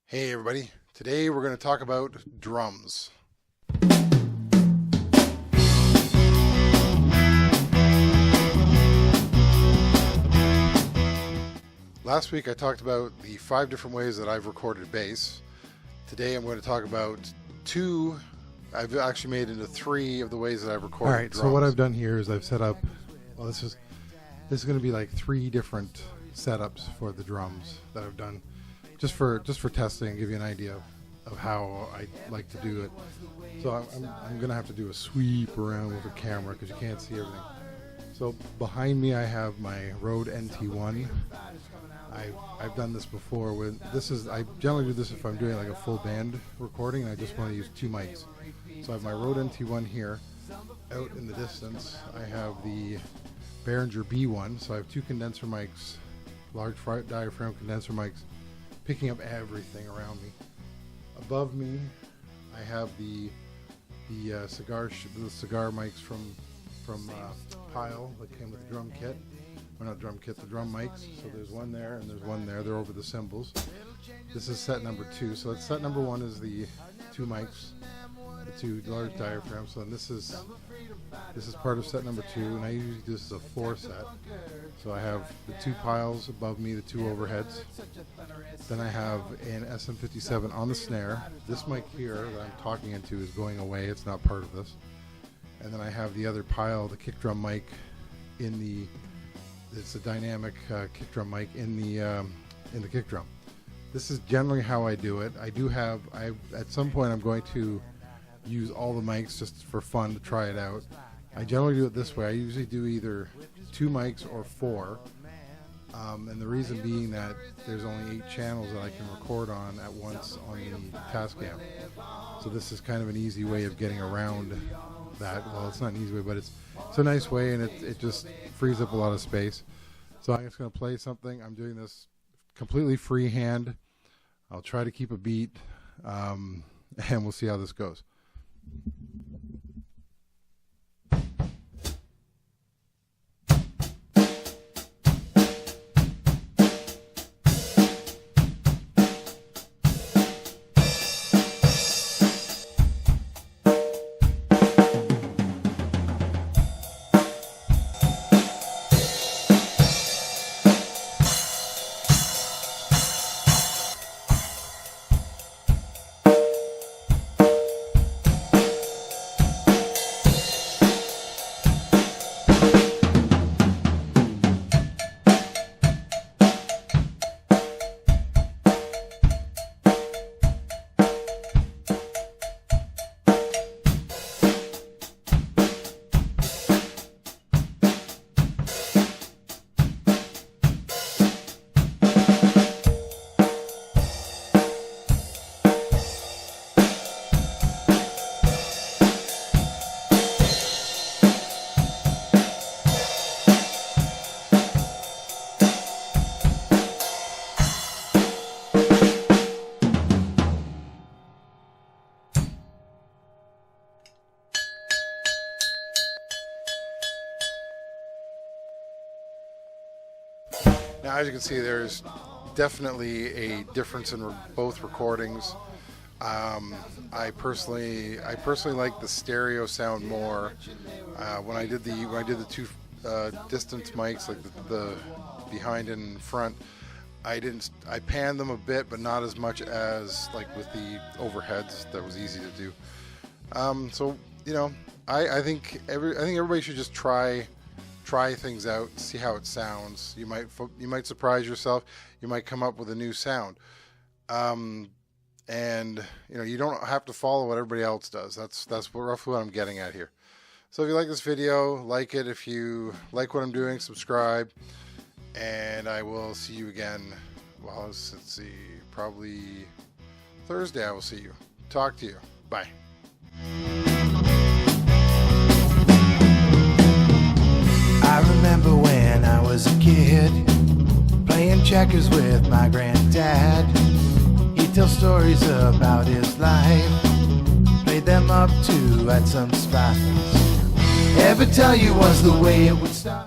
Hey everybody, today we're going to talk about drums. Last week I talked about the 5 different ways that I've recorded bass. Today I'm going to talk about 2, I've actually made into 3 of the ways that I've recorded Alright, drums. so what I've done here is I've set up, well this is going to be like 3 different setups for the drums that I've done. Just for testing, give you an idea of how I like to do it. So I'm gonna have to do a sweep around with the camera because you can't see everything. So behind me I have my Rode NT1. I've done this before with I generally do this if I'm doing like a full band recording and I just want to use 2 mics. So I have my Rode NT1 here. Out in the distance I have the Behringer B1. So I have 2 condenser mics, large diaphragm condenser mics, picking up everything around me. Above me, I have the cigar mics from Pile that came with the drum kit. Or not drum kit, the drum mics. So there's one there and there's one there. They're over the cymbals. This is set number 2. So it's set number 1 is the 2 mics, the 2 large diaphragms. So this is part of set number 2, and I usually do this as a 4 set. So I have the 2 piles above me, the 2 overheads. Then I have an SM57 on the snare. This mic here that I'm talking into is going away. It's not part of this. And then I have the other pile, the kick drum mic, it's a dynamic kick drum mic in the kick drum. This is generally how I do it. At some point I'm going to use all the mics just for fun to try it out. I generally do it this way. I usually do either 2 mics or 4. And the reason being that there's only 8 channels that I can record on at once on the Tascam. So this is kind of an easy way of getting around that. Well, it's not an easy way, but it's a nice way, and it just frees up a lot of space. So I'm just going to play something. I'm doing this completely freehand. I'll try to keep a beat, and we'll see how this goes. Now, as you can see, there's definitely a difference in both recordings. I personally like the stereo sound more. When I did the 2 distance mics, like the behind and front, I panned them a bit, but not as much as like with the overheads. That was easy to do. So you know, I think everybody should just try things out, see how it sounds. You might surprise yourself. You might come up with a new sound, and you know, you don't have to follow what everybody else does. That's roughly what I'm getting at here. So if you like this video, like it. If you like what I'm doing, subscribe, and I will see you again. Well, let's see, probably Thursday I will see you. Talk to you. Bye. I remember when I was a kid, playing checkers with my granddad. He'd tell stories about his life, played them up too at some spots. Ever tell you was the way it would start?